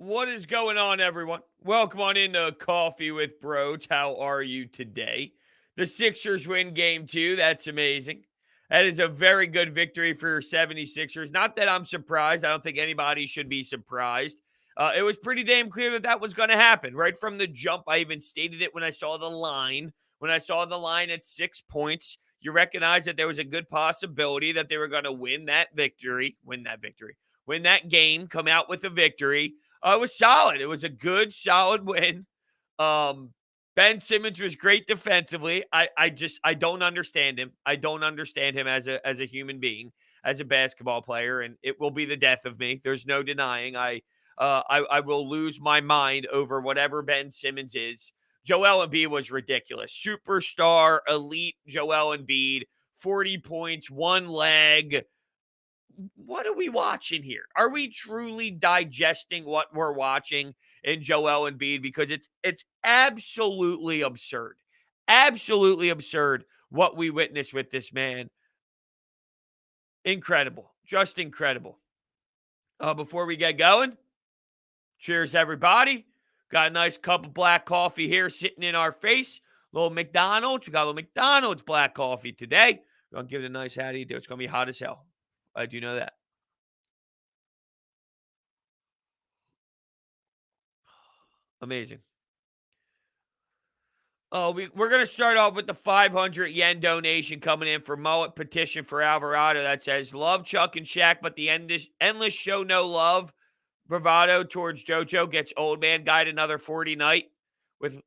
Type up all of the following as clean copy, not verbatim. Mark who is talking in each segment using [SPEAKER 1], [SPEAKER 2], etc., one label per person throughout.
[SPEAKER 1] What is going on, everyone? Welcome on into Coffee with Brodes. How are you today? The Sixers win game two. That's amazing. That is a very good victory for your 76ers. Not that I'm surprised. I don't think anybody should be surprised. It was pretty damn clear that that was going to happen right from the jump. I even stated it when I saw the line. When I saw the line at 6 points, you recognize that there was a good possibility that they were going to win that game, come out with a victory. It was solid. It was a good, solid win. Um, Ben Simmons was great defensively. I don't understand him. I don't understand him as a human being, as a basketball player, and it will be the death of me. There's no denying. I will lose my mind over whatever Ben Simmons is. Joel Embiid was ridiculous. Superstar, elite Joel Embiid, 40 points, one leg. What are we watching here? Are we truly digesting what we're watching in Joel Embiid? Because it's absolutely absurd. Absolutely absurd what we witnessed with this man. Incredible. Just incredible. Before we get going, cheers, everybody. Got a nice cup of black coffee here sitting in our face. Little McDonald's. We got a little McDonald's black coffee today. I'll give it a nice how do you do. It's going to be hot as hell. I do know that. Amazing. Oh, we're going to start off with the 500 yen donation coming in for Mullet petition for Alvarado that says, love Chuck and Shaq, but the endless show no love. Bravado towards JoJo gets old man guide another 40 night with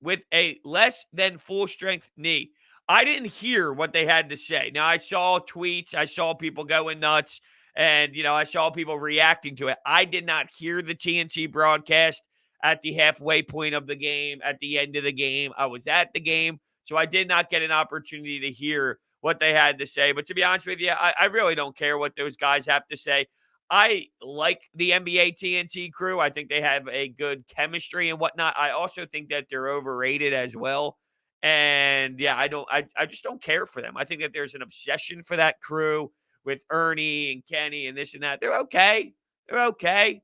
[SPEAKER 1] with a less than full strength knee. I didn't hear what they had to say. Now, I saw tweets, I saw people going nuts, and, I saw people reacting to it. I did not hear the TNT broadcast at the halfway point of the game, at the end of the game. I was at the game, so I did not get an opportunity to hear what they had to say. But to be honest with you, I really don't care what those guys have to say. I like the NBA TNT crew. I think they have a good chemistry and whatnot. I also think that they're overrated as well. And yeah, I just don't care for them. I think that there's an obsession for that crew with Ernie and Kenny and this and that. They're okay. They're okay.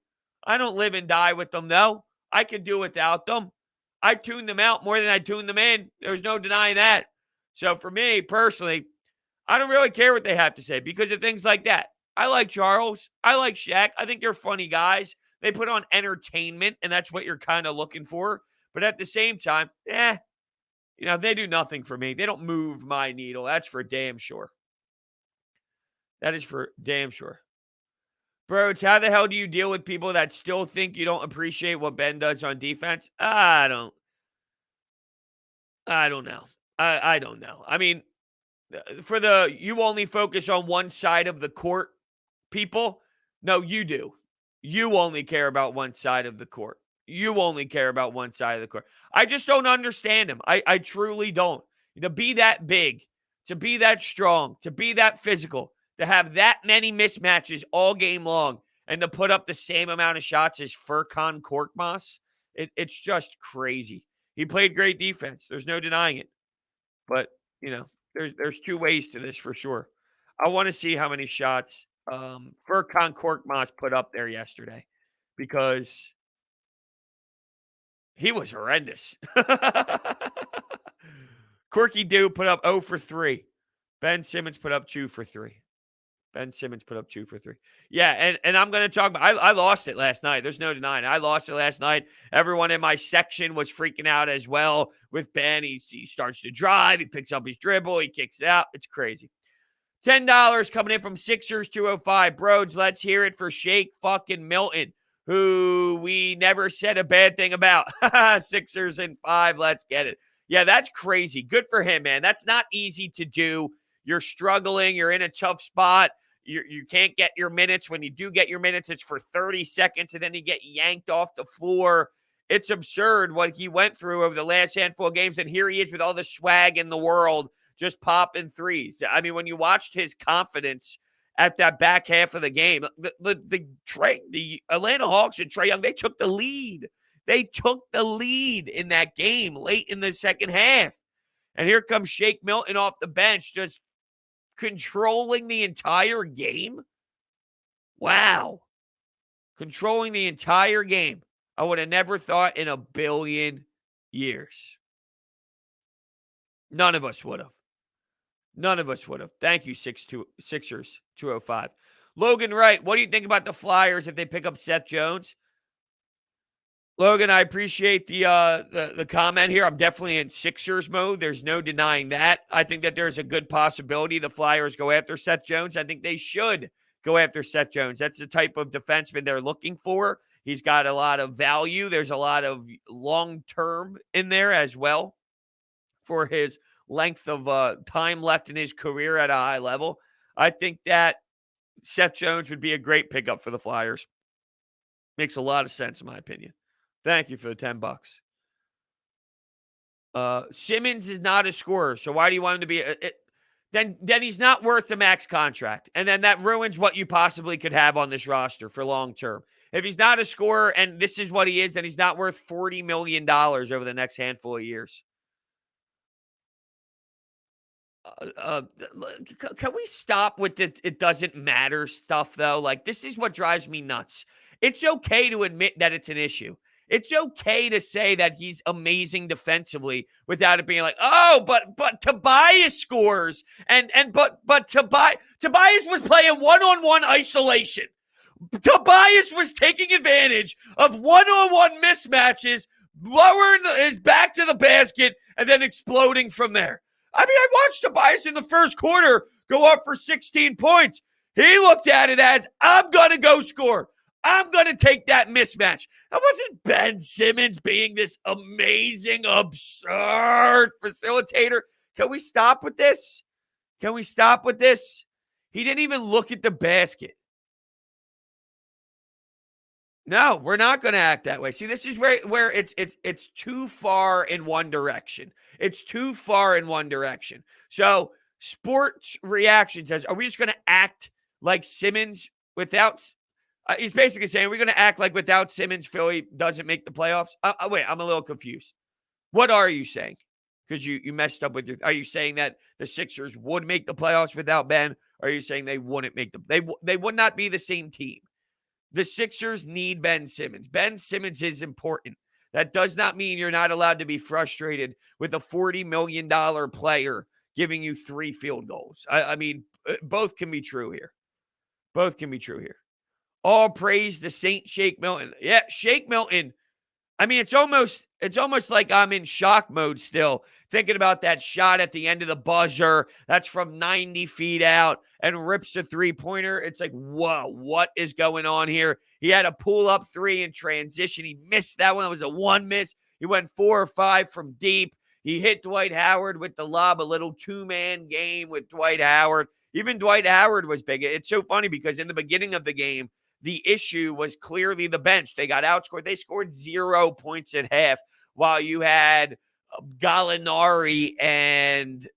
[SPEAKER 1] I don't live and die with them though. I can do without them. I tune them out more than I tune them in. There's no denying that. So for me personally, I don't really care what they have to say because of things like that. I like Charles. I like Shaq. I think they're funny guys. They put on entertainment, and that's what you're kind of looking for. But at the same time, they do nothing for me. They don't move my needle. That's for damn sure. That is for damn sure. Bro, it's how the hell do you deal with people that still think you don't appreciate what Ben does on defense? I don't know. I don't know. I mean, for the you only focus on one side of the court people, no, you do. You only care about one side of the court. You only care about one side of the court. I just don't understand him. I truly don't. To be that big, to be that strong, to be that physical, to have that many mismatches all game long, and to put up the same amount of shots as Furkan Korkmaz, it's just crazy. He played great defense. There's no denying it. But, there's two ways to this for sure. I want to see how many shots Furkan Korkmaz put up there yesterday because he was horrendous. Corky Dew put up 0 for 3. Ben Simmons put up 2 for 3. Ben Simmons put up 2 for 3. Yeah, and I'm going to talk about I lost it last night. There's no denying. I lost it last night. Everyone in my section was freaking out as well with Ben. He starts to drive. He picks up his dribble. He kicks it out. It's crazy. $10 coming in from Sixers 205. Brodes, let's hear it for Shake fucking Milton, who we never said a bad thing about. Sixers in 5. Let's get it. Yeah, that's crazy. Good for him, man. That's not easy to do. You're struggling. You're in a tough spot. You can't get your minutes. When you do get your minutes, it's for 30 seconds, and then you get yanked off the floor. It's absurd what he went through over the last handful of games, and here he is with all the swag in the world, just popping threes. I mean, when you watched his confidence at that back half of the game, the Atlanta Hawks and Trae Young, they took the lead. They took the lead in that game late in the second half. And here comes Shake Milton off the bench, just controlling the entire game. Wow. controlling the entire game. I would have never thought in a billion years. None of us would have. None of us would have. Thank you, Sixers 205. Logan Wright, what do you think about the Flyers if they pick up Seth Jones? Logan, I appreciate the comment here. I'm definitely in Sixers mode. There's no denying that. I think that there's a good possibility the Flyers go after Seth Jones. I think they should go after Seth Jones. That's the type of defenseman they're looking for. He's got a lot of value. There's a lot of long-term in there as well for his length of time left in his career at a high level. I think that Seth Jones would be a great pickup for the Flyers. Makes a lot of sense in my opinion. Thank you for the $10. Simmons is not a scorer, so why do you want him to be? Then he's not worth the max contract, and then that ruins what you possibly could have on this roster for long term. If he's not a scorer, and this is what he is, then he's not worth $40 million over the next handful of years. Can we stop with the it doesn't matter stuff, though? Like, this is what drives me nuts. It's okay to admit that it's an issue. It's okay to say that he's amazing defensively without it being like, oh, but Tobias scores. But Tobias was playing one-on-one isolation. Tobias was taking advantage of one-on-one mismatches, lowering his back to the basket, and then exploding from there. I mean, I watched Tobias in the first quarter go up for 16 points. He looked at it as, I'm going to go score. I'm going to take that mismatch. That wasn't Ben Simmons being this amazing, absurd facilitator. Can we stop with this? Can we stop with this? He didn't even look at the basket. No, we're not going to act that way. See, this is where it's too far in one direction. It's too far in one direction. So, sports reaction says, are we just going to act like Simmons without he's basically saying, we're going to act like without Simmons, Philly doesn't make the playoffs? Wait, I'm a little confused. What are you saying? Because you messed up with your. Are you saying that the Sixers would make the playoffs without Ben? Or are you saying they wouldn't make they would not be the same team? The Sixers need Ben Simmons. Ben Simmons is important. That does not mean you're not allowed to be frustrated with a $40 million player giving you 3 field goals. I mean, both can be true here. Both can be true here. All praise to Saint Shake Milton. Yeah, Shake Milton. I mean, it's almost like I'm in shock mode still, thinking about that shot at the end of the buzzer that's from 90 feet out and rips a three-pointer. It's like, whoa, what is going on here? He had a pull-up 3 in transition. He missed that one. It was a 1 miss. He went 4 or 5 from deep. He hit Dwight Howard with the lob, a little 2-man game with Dwight Howard. Even Dwight Howard was big. It's so funny because in the beginning of the game, the issue was clearly the bench. They got outscored. They scored 0 points at half while you had Gallinari and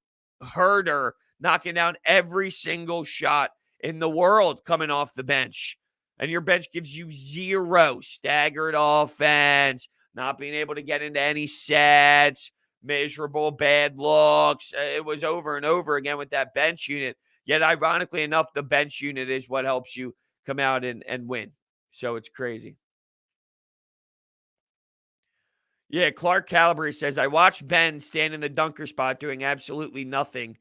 [SPEAKER 1] Herder knocking down every single shot in the world coming off the bench. And your bench gives you 0 staggered offense, not being able to get into any sets, miserable bad looks. It was over and over again with that bench unit. Yet, ironically enough, the bench unit is what helps you come out and win. So it's crazy. Yeah, Clark Calabry says, I watched Ben stand in the dunker spot doing absolutely nothing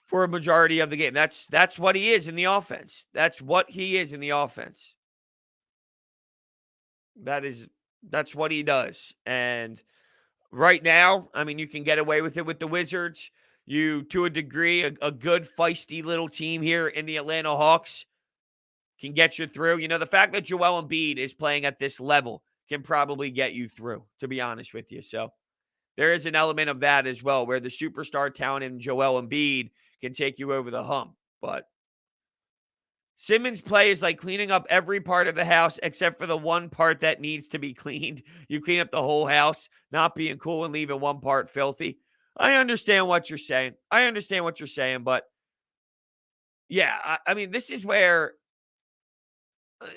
[SPEAKER 1] for a majority of the game. That's what he is in the offense. That's what he is in the offense. That's what he does. And right now, I mean, you can get away with it with the Wizards. You, to a degree, a good feisty little team here in the Atlanta Hawks can get you through. You know, the fact that Joel Embiid is playing at this level can probably get you through, to be honest with you. So there is an element of that as well, where the superstar talent in Joel Embiid can take you over the hump. But Simmons' play is like cleaning up every part of the house except for the one part that needs to be cleaned. You clean up the whole house, not being cool and leaving one part filthy. I understand what you're saying. But yeah, I mean, this is where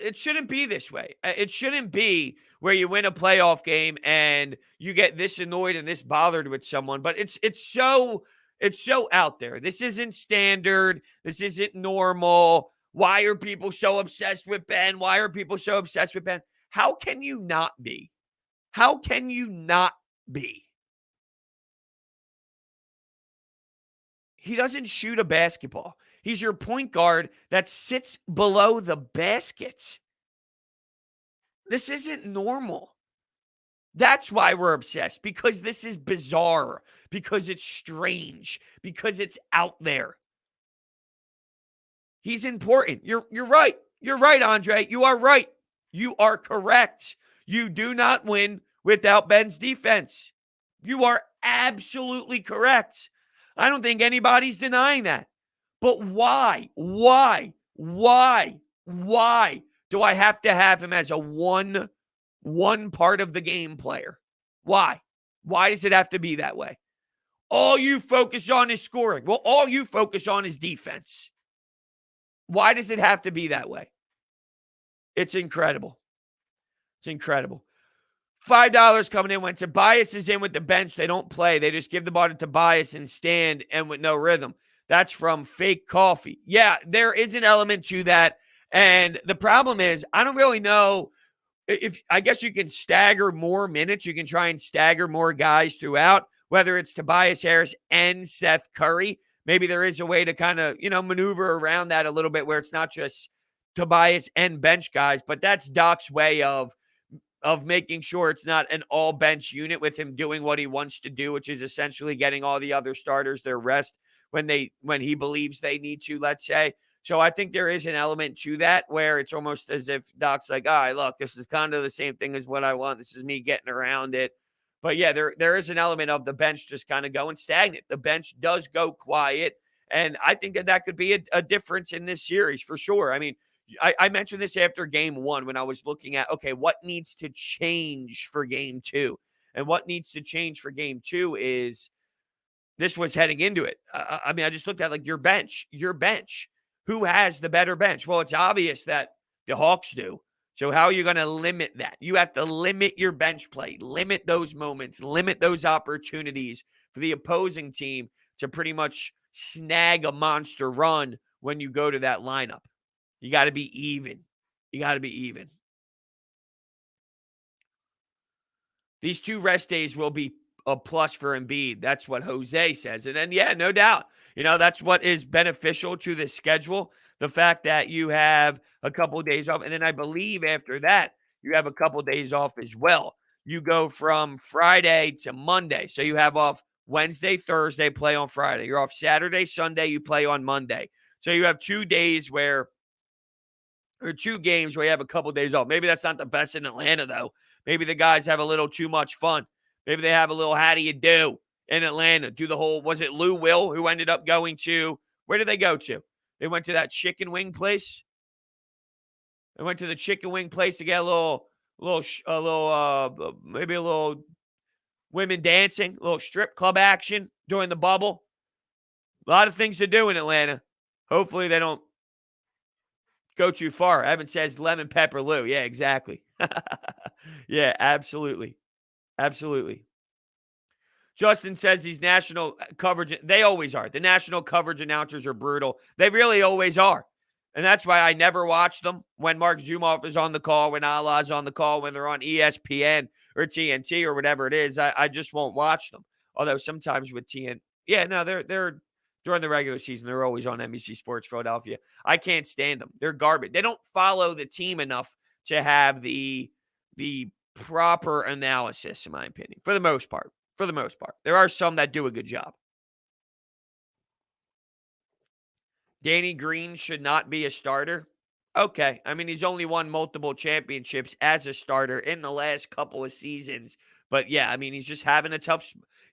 [SPEAKER 1] it shouldn't be this way. It shouldn't be where you win a playoff game and you get this annoyed and this bothered with someone. But it's so out there. This isn't standard. This isn't normal. Why are people so obsessed with Ben? Why are people so obsessed with Ben? How can you not be? How can you not be? He doesn't shoot a basketball. He's your point guard that sits below the basket. This isn't normal. That's why we're obsessed, because this is bizarre, because it's strange, because it's out there. He's important. You're right. You're right, Andre. You are right. You are correct. You do not win without Ben's defense. You are absolutely correct. I don't think anybody's denying that. But why do I have to have him as a one part of the game player? Why? Why does it have to be that way? All you focus on is scoring. Well, all you focus on is defense. Why does it have to be that way? It's incredible. It's incredible. $5 coming in when Tobias is in with the bench. They don't play. They just give the ball to Tobias and stand and with no rhythm. That's from Fake Coffee. Yeah, there is an element to that. And the problem is, I don't really know if, I guess you can stagger more minutes. You can try and stagger more guys throughout, whether it's Tobias Harris and Seth Curry. Maybe there is a way to kind of, maneuver around that a little bit where it's not just Tobias and bench guys, but that's Doc's way of making sure it's not an all bench unit with him doing what he wants to do, which is essentially getting all the other starters their rest when he believes they need to, let's say. So I think there is an element to that where it's almost as if Doc's like, all right, look, this is kind of the same thing as what I want. This is me getting around it. But yeah, there is an element of the bench just kind of going stagnant. The bench does go quiet. And I think that could be a difference in this series for sure. I mean, I mentioned this after game one when I was looking at, okay, what needs to change for game two? And what needs to change for game two is this was heading into it. I mean, I just looked at like your bench. Who has the better bench? Well, it's obvious that the Hawks do. So how are you going to limit that? You have to limit your bench play, limit those moments, limit those opportunities for the opposing team to pretty much snag a monster run when you go to that lineup. You got to be even. These 2 rest days will be a plus for Embiid. That's what Jose says. And then, yeah, no doubt. That's what is beneficial to the schedule. The fact that you have a couple of days off. And then I believe after that, you have a couple of days off as well. You go from Friday to Monday. So you have off Wednesday, Thursday, play on Friday. You're off Saturday, Sunday, you play on Monday. So you have 2 games where you have a couple of days off. Maybe that's not the best in Atlanta, though. Maybe the guys have a little too much fun. Maybe they have a little how do you do in Atlanta. Do the whole, was it Lou Will who ended up going to, where did they go to? They went to that chicken wing place. They went to the chicken wing place to get maybe a little women dancing, a little strip club action during the bubble. A lot of things to do in Atlanta. Hopefully they don't go too far. Evan says lemon pepper Lou. Yeah, exactly. Yeah, absolutely. Justin says these national coverage, they always are. The national coverage announcers are brutal. They really always are. And that's why I never watch them when Mark Zumoff is on the call, when Allah's on the call, when they're on ESPN or TNT or whatever it is. I just won't watch them. Although sometimes with TNT, yeah, no, they're during the regular season, they're always on NBC Sports Philadelphia. I can't stand them. They're garbage. They don't follow the team enough to have the proper analysis, in my opinion, for the most part. There are some that do a good job. Danny Green should not be a starter. Okay. I mean, he's only won multiple championships as a starter in the last couple of seasons. But yeah, I mean, he's just having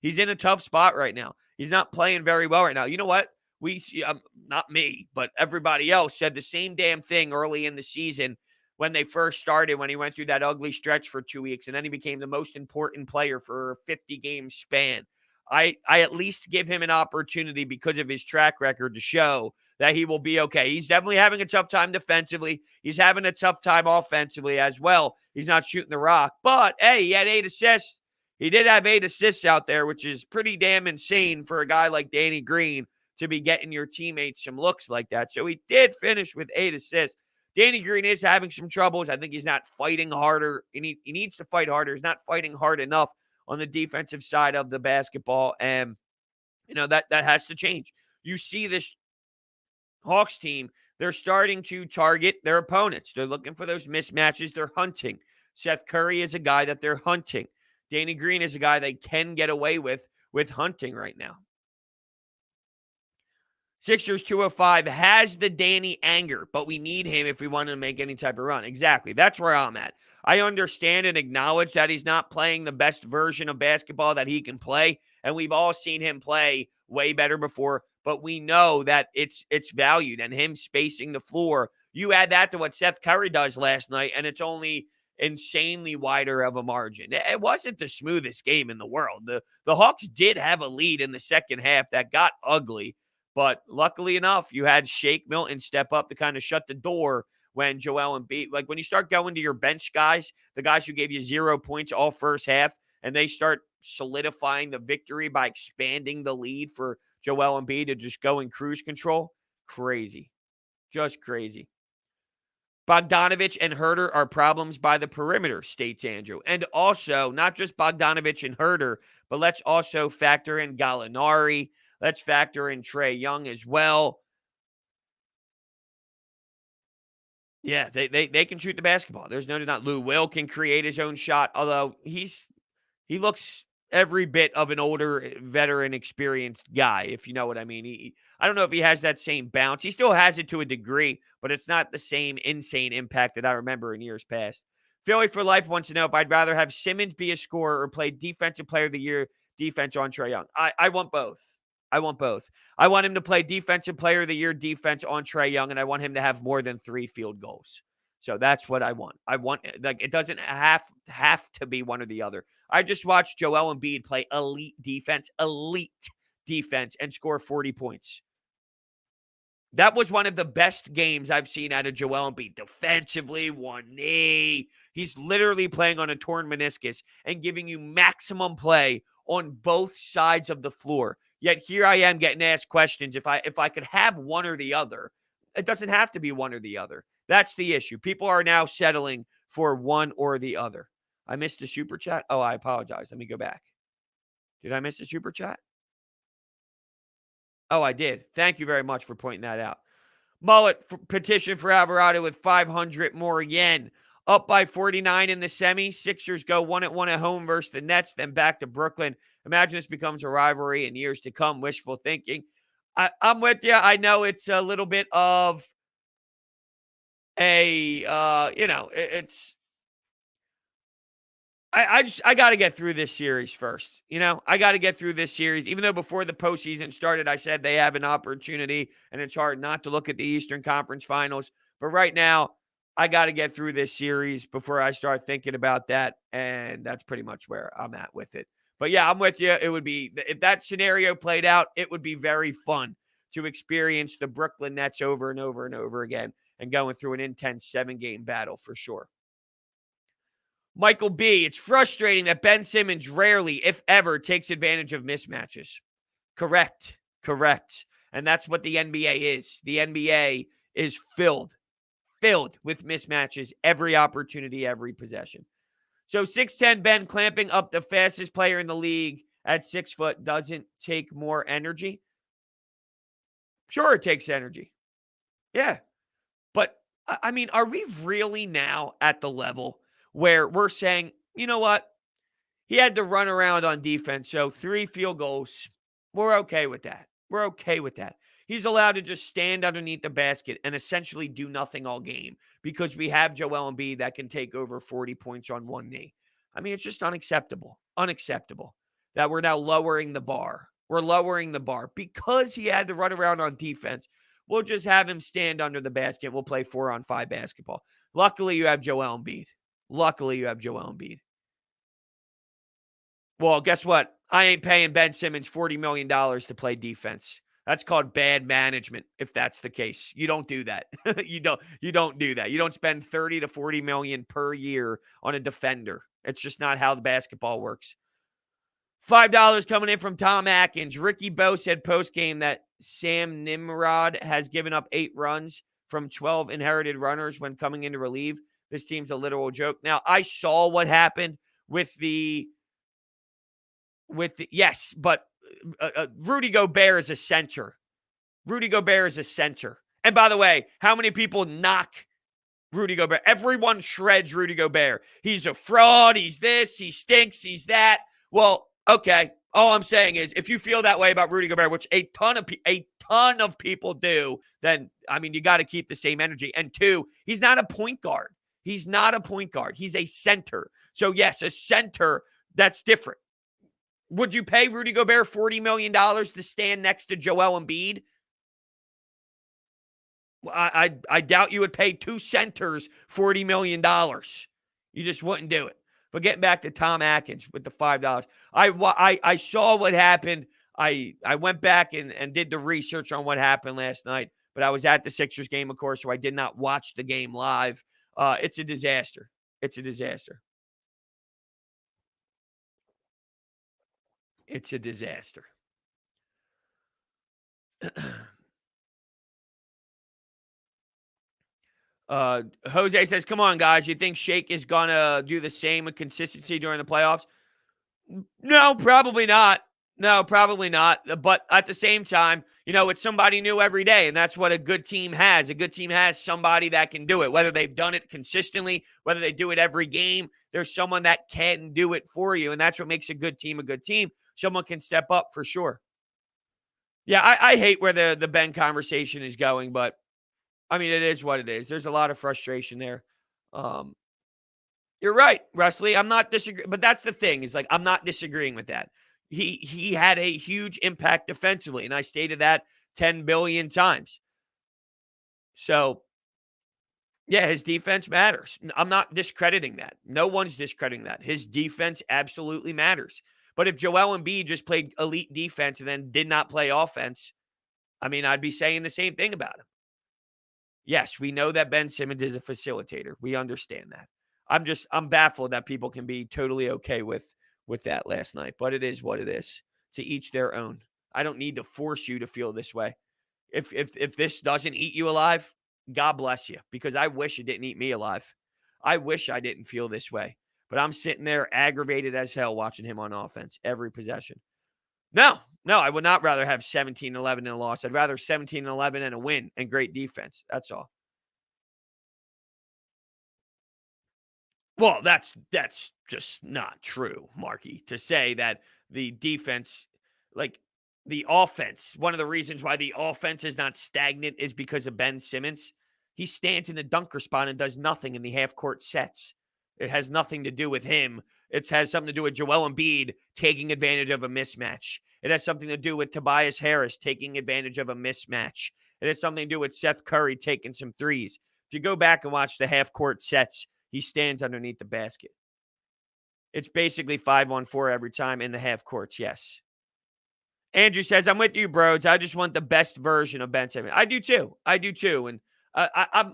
[SPEAKER 1] he's in a tough spot right now. He's not playing very well right now. You know what? We see, not me, but everybody else said the same damn thing early in the season when they first started, when he went through that ugly stretch for 2 weeks, and then he became the most important player for a 50-game span. I at least give him an opportunity because of his track record to show that he will be okay. He's definitely having a tough time defensively. He's having a tough time offensively as well. He's not shooting the rock. But, hey, he had 8 assists. He did have 8 assists out there, which is pretty damn insane for a guy like Danny Green to be getting your teammates some looks like that. So he did finish with 8 assists. Danny Green is having some troubles. I think he's not fighting harder. He needs to fight harder. He's not fighting hard enough on the defensive side of the basketball. And, that has to change. You see this Hawks team, they're starting to target their opponents. They're looking for those mismatches. They're hunting. Seth Curry is a guy that they're hunting. Danny Green is a guy they can get away with hunting right now. Sixers 205 has the Danny anger, but we need him if we want to make any type of run. Exactly. That's where I'm at. I understand and acknowledge that he's not playing the best version of basketball that he can play, and we've all seen him play way better before, but we know that it's valued, and him spacing the floor. You add that to what Seth Curry does last night, and it's only insanely wider of a margin. It wasn't the smoothest game in the world. The Hawks did have a lead in the second half that got ugly. But luckily enough, you had Shake Milton step up to kind of shut the door when Joel Embiid, like when you start going to your bench guys, the guys who gave you 0 points all first half, and they start solidifying the victory by expanding the lead for Joel Embiid to just go in cruise control. Crazy. Just crazy. Bogdanovich and Herter are problems by the perimeter, states Andrew. And also, not just Bogdanovich and Herter, but let's also factor in Gallinari. Let's factor in Trae Young as well. Yeah, they can shoot the basketball. There's no doubt. Lou Will can create his own shot, although he looks every bit of an older, veteran, experienced guy, if you know what I mean. I don't know if he has that same bounce. He still has it to a degree, but it's not the same insane impact that I remember in years past. Philly for Life wants to know if I'd rather have Simmons be a scorer or play Defensive Player of the Year defense on Trae Young. I want both. I want both. I want him to play Defensive Player of the Year defense on Trae Young, and I want him to have more than 3 field goals. So that's what I want. I want, like, it doesn't have to be one or the other. I just watched Joel Embiid play elite defense, and score 40 points. That was one of the best games I've seen out of Joel Embiid. Defensively, one knee. He's literally playing on a torn meniscus and giving you maximum play on both sides of the floor. Yet here I am getting asked questions if I could have one or the other. It doesn't have to be one or the other. That's the issue. People are now settling for one or the other. I missed the super chat. Oh, I apologize. Let me go back. Did I miss the super chat? Oh, I did. Thank you very much for pointing that out. Mullet petition for Alvarado with 500 more again. Up by 49 in the semi. Sixers go 1-1 at home versus the Nets, then back to Brooklyn. Imagine this becomes a rivalry in years to come. Wishful thinking. I'm with you. I know it's a little bit of a, it's. I got to get through this series first. I got to get through this series. Even though before the postseason started, I said they have an opportunity, and it's hard not to look at the Eastern Conference Finals. But right now, I got to get through this series before I start thinking about that, and that's pretty much where I'm at with it. But yeah, I'm with you. It would be, if that scenario played out, it would be very fun to experience the Brooklyn Nets over and over and over again and going through an intense 7-game battle for sure. Michael B., it's frustrating that Ben Simmons rarely, if ever, takes advantage of mismatches. Correct. And that's what the NBA is. The NBA is filled with mismatches every opportunity, every possession. So 6'10" Ben clamping up the fastest player in the league at 6 foot doesn't take more energy. Sure, it takes energy. Yeah. But, I mean, are we really now at the level where we're saying, you know what? He had to run around on defense, so 3 field goals. We're okay with that. He's allowed to just stand underneath the basket and essentially do nothing all game because we have Joel Embiid that can take over 40 points on one knee. I mean, it's just unacceptable that we're now lowering the bar. We're lowering the bar because he had to run around on defense. We'll just have him stand under the basket. We'll play 4-on-5 basketball. Luckily, you have Joel Embiid. Well, guess what? I ain't paying Ben Simmons $40 million to play defense. That's called bad management, if that's the case. You don't do that. You don't do that. You don't spend 30 to 40 million per year on a defender. It's just not how the basketball works. $5 coming in from Tom Atkins. Ricky Bo said post-game that Sam Nimrod has given up 8 runs from 12 inherited runners when coming in to relieve. This team's a literal joke. Now, I saw what happened with the yes, but Rudy Gobert is a center. Rudy Gobert is a center. And by the way, how many people knock Rudy Gobert? Everyone shreds Rudy Gobert. He's a fraud. He's this. He stinks. He's that. Well, okay. All I'm saying is, if you feel that way about Rudy Gobert, which a ton of people do, then I mean, you got to keep the same energy. And 2, he's not a point guard. He's not a point guard. He's a center. So yes, a center, that's different. Would you pay Rudy Gobert $40 million to stand next to Joel Embiid? I doubt you would pay 2 centers $40 million. You just wouldn't do it. But getting back to Tom Atkins with the $5, I saw what happened. I went back and did the research on what happened last night, but I was at the Sixers game, of course, so I did not watch the game live. It's a disaster. It's a disaster. It's a disaster. Jose says, come on, guys. You think Shake is going to do the same with consistency during the playoffs? No, probably not. No, probably not. But at the same time, it's somebody new every day, and that's what a good team has. A good team has somebody that can do it, whether they've done it consistently, whether they do it every game. There's someone that can do it for you, and that's what makes a good team a good team. Someone can step up for sure. Yeah, I hate where the Ben conversation is going, but I mean, it is what it is. There's a lot of frustration there. You're right, Wesley. I'm not disagreeing, but that's the thing. Is like I'm not disagreeing with that. He had a huge impact defensively, and I stated that 10 billion times. So, yeah, his defense matters. I'm not discrediting that. No one's discrediting that. His defense absolutely matters. But if Joel Embiid just played elite defense and then did not play offense, I mean, I'd be saying the same thing about him. Yes, we know that Ben Simmons is a facilitator. We understand that. I'm baffled that people can be totally okay with that last night, but it is what it is. To each their own. I don't need to force you to feel this way. If this doesn't eat you alive, God bless you, because I wish it didn't eat me alive. I wish I didn't feel this way, but I'm sitting there aggravated as hell watching him on offense every possession. No, I would not rather have 17-11 and a loss. I'd rather 17-11 and a win and great defense. That's all. Well, that's just not true, Marky, to say that the defense, like the offense, one of the reasons why the offense is not stagnant is because of Ben Simmons. He stands in the dunker spot and does nothing in the half-court sets. It has nothing to do with him. It has something to do with Joel Embiid taking advantage of a mismatch. It has something to do with Tobias Harris taking advantage of a mismatch. It has something to do with Seth Curry taking some threes. If you go back and watch the half-court sets, he stands underneath the basket. It's basically 5-on-4 every time in the half courts, yes. Andrew says, I'm with you, Brodes. I just want the best version of Ben Simmons. I do too. And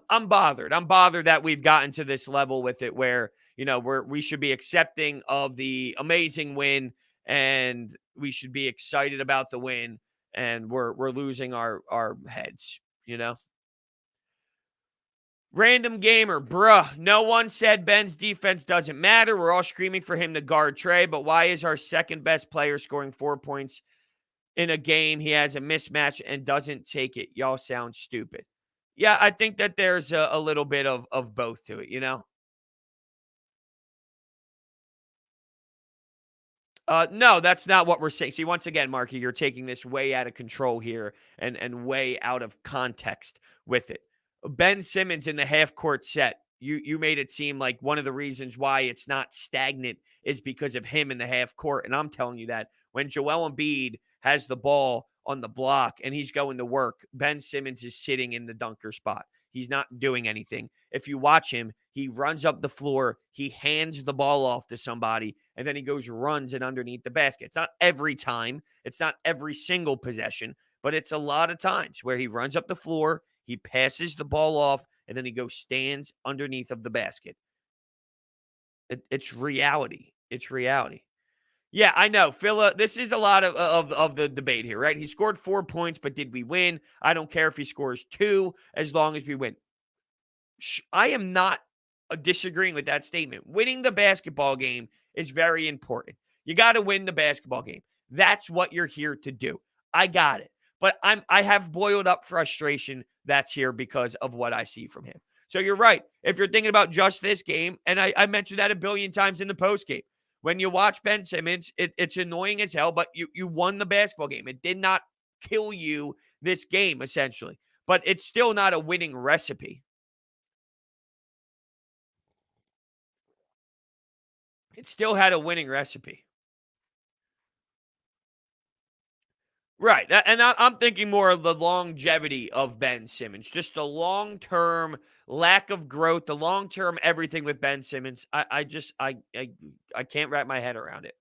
[SPEAKER 1] I'm bothered. I'm bothered that we've gotten to this level with it where, we should be accepting of the amazing win and we should be excited about the win, and we're losing our heads, Random gamer, bruh. No one said Ben's defense doesn't matter. We're all screaming for him to guard Trey, but why is our second best player scoring 4 points in a game? He has a mismatch and doesn't take it. Y'all sound stupid. Yeah, I think that there's a little bit of both to it, No, that's not what we're saying. See, once again, Marky, you're taking this way out of control here and way out of context with it. Ben Simmons in the half-court set, you made it seem like one of the reasons why it's not stagnant is because of him in the half-court, and I'm telling you that when Joel Embiid has the ball on the block and he's going to work, Ben Simmons is sitting in the dunker spot. He's not doing anything. If you watch him, he runs up the floor, he hands the ball off to somebody, and then he goes runs it underneath the basket. It's not every time. It's not every single possession, but it's a lot of times where he runs up the floor, he passes the ball off, and then he goes stands underneath of the basket. It's reality. It's reality. Yeah, I know. Phil, this is a lot of the debate here, right? He scored 4 points, but did we win? I don't care if he scores 2 as long as we win. I am not disagreeing with that statement. Winning the basketball game is very important. You got to win the basketball game. That's what you're here to do. I got it. But I have boiled up frustration that's here because of what I see from him. So you're right. If you're thinking about just this game, and I mentioned that a billion times in the post game, when you watch Ben Simmons, it's annoying as hell, but you won the basketball game. It did not kill you this game, essentially. But it's still not a winning recipe. It still had a winning recipe. Right. And I'm thinking more of the longevity of Ben Simmons, just the long term lack of growth, the long term everything with Ben Simmons. I can't wrap my head around it.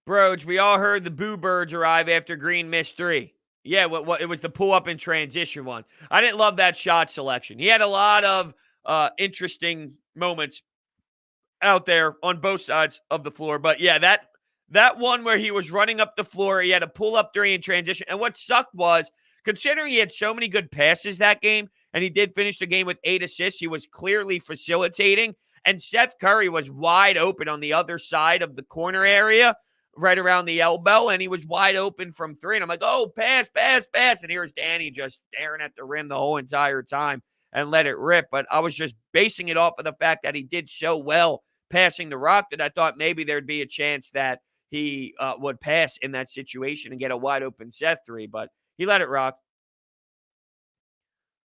[SPEAKER 1] Brodes, we all heard the Boo Birds arrive after Green missed 3. Yeah, what it was the pull up and transition one. I didn't love that shot selection. He had a lot of interesting moments out there on both sides of the floor. But yeah, that one where he was running up the floor, he had a pull up during transition. And what sucked was, considering he had so many good passes that game, and he did finish the game with 8 assists, he was clearly facilitating. And Seth Curry was wide open on the other side of the corner area, right around the elbow, and he was wide open from 3. And I'm like, oh, pass, pass, pass. And here's Danny just staring at the rim the whole entire time and let it rip. But I was just basing it off of the fact that he did so well passing the rock that I thought maybe there'd be a chance that he would pass in that situation and get a wide open Seth 3, but he let it rock.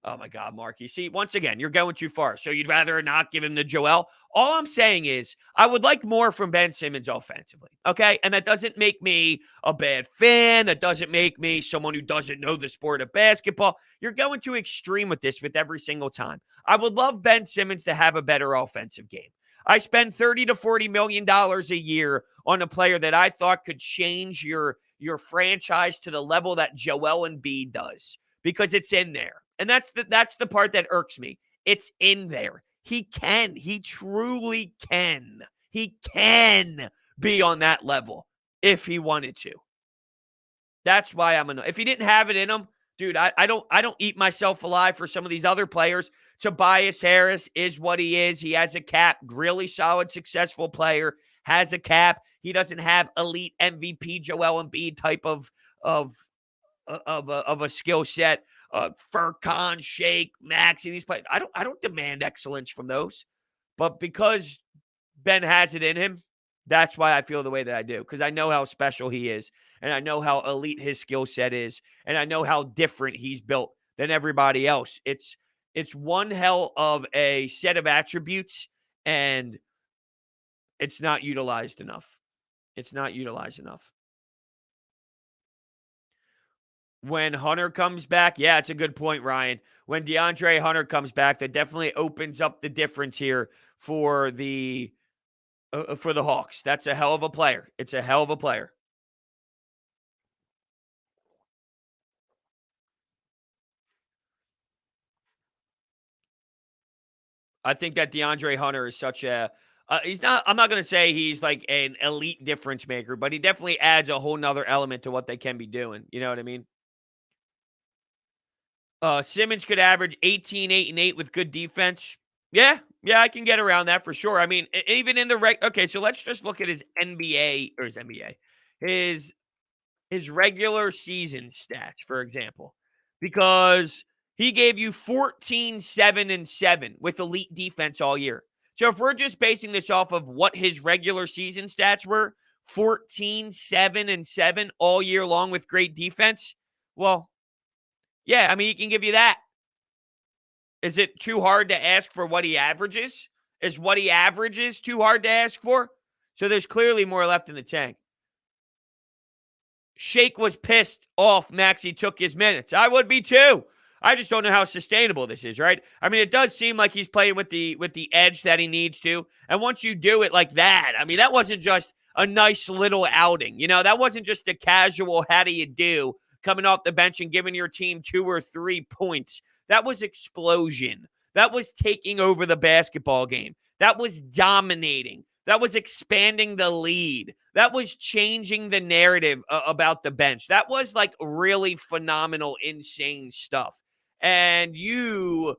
[SPEAKER 1] Oh my God, Mark. You see, once again, you're going too far. So you'd rather not give him the Joel? All I'm saying is I would like more from Ben Simmons offensively. Okay. And that doesn't make me a bad fan. That doesn't make me someone who doesn't know the sport of basketball. You're going too extreme with this with every single time. I would love Ben Simmons to have a better offensive game. I spend $30 to $40 million a year on a player that I thought could change your franchise to the level that Joel Embiid does, because it's in there. And that's the part that irks me. It's in there. He truly can. He can be on that level if he wanted to. That's why I'm annoyed. If he didn't have it in him, dude, I don't eat myself alive for some of these other players. Tobias Harris is what he is. He has a cap. Really solid, successful player. Has a cap. He doesn't have elite MVP Joel Embiid type of a skill set. Furkan, Shake, Maxey, these players. I don't demand excellence from those, but because Ben has it in him, that's why I feel the way that I do, because I know how special he is, and I know how elite his skill set is, and I know how different he's built than everybody else. It's one hell of a set of attributes, and it's not utilized enough. It's not utilized enough. When Hunter comes back, yeah, it's a good point, Ryan. When DeAndre Hunter comes back, that definitely opens up the difference here for the Hawks. That's a hell of a player. It's a hell of a player. I think that DeAndre Hunter is such a he's not, I'm not going to say he's like an elite difference maker, but he definitely adds a whole nother element to what they can be doing. You know what I mean? Simmons could average 18, 8, and 8 with good defense. Yeah, I can get around that for sure. I mean, even in the okay, so let's just look at his NBA or his NBA, his his regular season stats, for example, because he gave you 14, 7, and 7 with elite defense all year. So if we're just basing this off of what his regular season stats were, 14, 7, and 7 all year long with great defense, well, yeah, I mean, he can give you that. Is it too hard to ask for what he averages? Is what he averages too hard to ask for? So there's clearly more left in the tank. Shake was pissed off Maxey took his minutes. I would be too. I just don't know how sustainable this is, right? I mean, it does seem like he's playing with the edge that he needs to. And once you do it like that, I mean, that wasn't just a nice little outing. You know, that wasn't just a casual how do you do coming off the bench and giving your team 2 or 3 points. That was explosion. That was taking over the basketball game. That was dominating. That was expanding the lead. That was changing the narrative about the bench. That was like really phenomenal, insane stuff. And you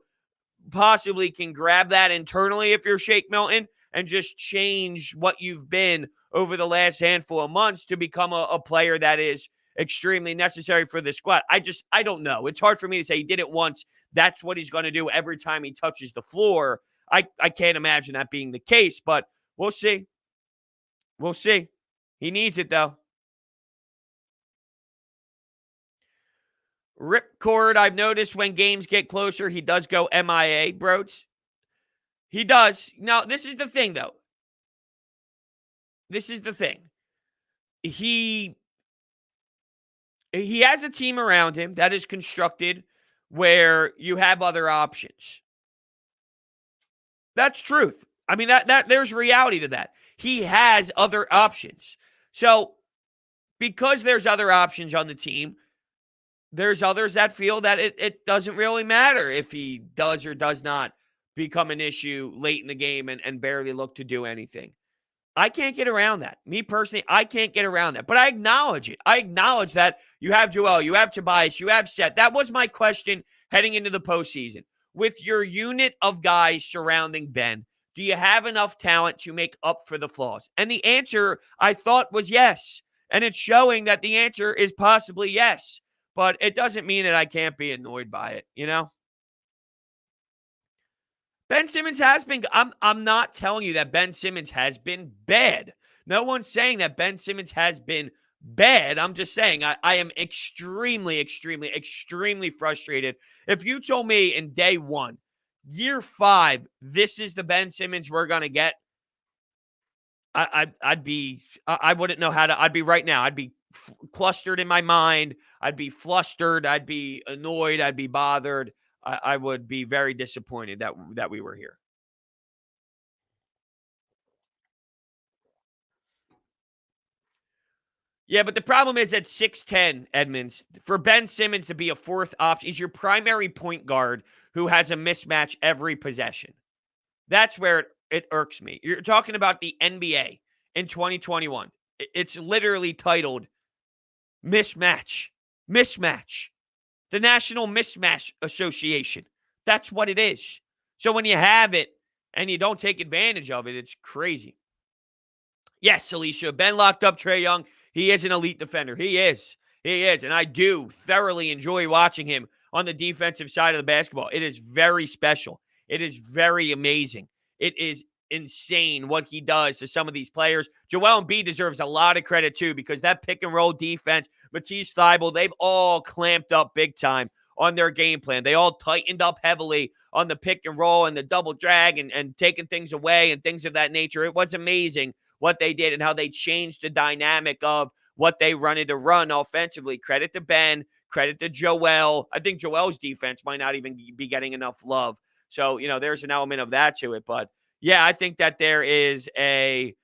[SPEAKER 1] possibly can grab that internally if you're Shake Milton and just change what you've been over the last handful of months to become a player that is extremely necessary for the squad. I don't know. It's hard for me to say he did it once. That's what he's going to do every time he touches the floor. I can't imagine that being the case, but we'll see. We'll see. He needs it, though. Ripcord, I've noticed when games get closer, he does go MIA, Brodes. He does. Now, this is the thing, though. This is the thing. He has a team around him that is constructed where you have other options. That's truth. I mean, that there's reality to that. He has other options. So, because there's other options on the team, there's others that feel that it doesn't really matter if he does or does not become an issue late in the game and barely look to do anything. I can't get around that. Me personally, I can't get around that. But I acknowledge it. I acknowledge that you have Joel, you have Tobias, you have Seth. That was my question heading into the postseason. With your unit of guys surrounding Ben, do you have enough talent to make up for the flaws? And the answer, I thought, was yes. And it's showing that the answer is possibly yes. But it doesn't mean that I can't be annoyed by it, you know? Ben Simmons has been, I'm not telling you that Ben Simmons has been bad. No one's saying that Ben Simmons has been bad. I'm just saying I am extremely, extremely, extremely frustrated. If you told me in day one, year 5, this is the Ben Simmons we're going to get, I'd be, I wouldn't know how to, I'd be right now. I'd be clustered in my mind. I'd be flustered. I'd be annoyed. I'd be bothered. I would be very disappointed that we were here. Yeah, but the problem is at 6'10", Edmonds, for Ben Simmons to be a fourth option, he's your primary point guard who has a mismatch every possession. That's where it irks me. You're talking about the NBA in 2021. It's literally titled Mismatch. Mismatch. The National Mismatch Association. That's what it is. So when you have it and you don't take advantage of it, it's crazy. Yes, Alicia, Ben locked up Trae Young. He is an elite defender. He is. He is. And I do thoroughly enjoy watching him on the defensive side of the basketball. It is very special. It is very amazing. It is insane what he does to some of these players. Joel Embiid deserves a lot of credit too, because that pick and roll defense, Matisse Thybulle, they've all clamped up big time on their game plan. They all tightened up heavily on the pick and roll and the double drag and taking things away and things of that nature. It was amazing what they did and how they changed the dynamic of what they wanted to run offensively. Credit to Ben, credit to Joel. I think Joel's defense might not even be getting enough love. So, you know, there's an element of that to it. But yeah, I think that there is there's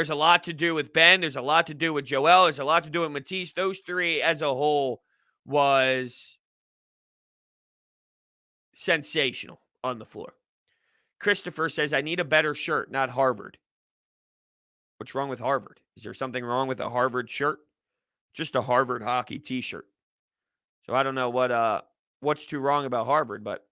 [SPEAKER 1] a lot to do with Ben. There's a lot to do with Joel. There's a lot to do with Matisse. Those three as a whole was sensational on the floor. Christopher says, I need a better shirt, not Harvard. What's wrong with Harvard? Is there something wrong with a Harvard shirt? Just a Harvard hockey t-shirt. So I don't know what's too wrong about Harvard, but